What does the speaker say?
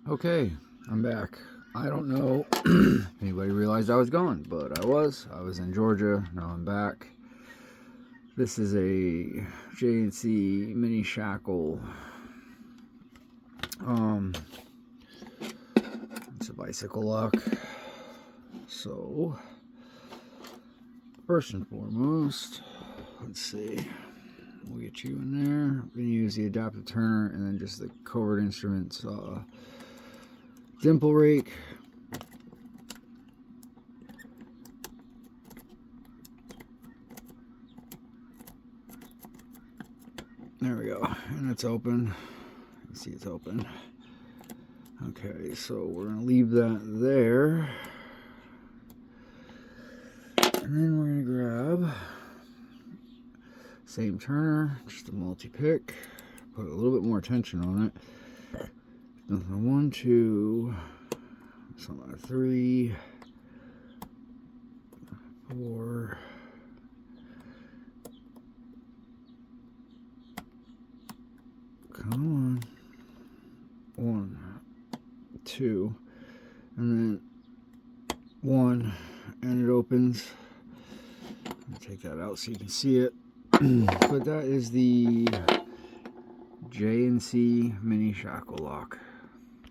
Okay, I'm back. I don't know if anybody realized I was gone, but I was. I was in Georgia. Now I'm back. This is a J&C mini shackle. It's a bicycle lock. So, first and foremost, let's see. We'll get you in there. I'm going to use the adaptive turner and then just the covert instruments dimple rake. There we go, and it's open. You see it's open. Okay, so we're gonna leave that there, and then we're gonna grab same turner, just a multi-pick, put a little bit more tension on it. Nothing 1, 2, something like 3, 4. Come on. 1, 2, and then 1, and it opens. Take that out so you can see it. But that is the J&C mini shackle lock.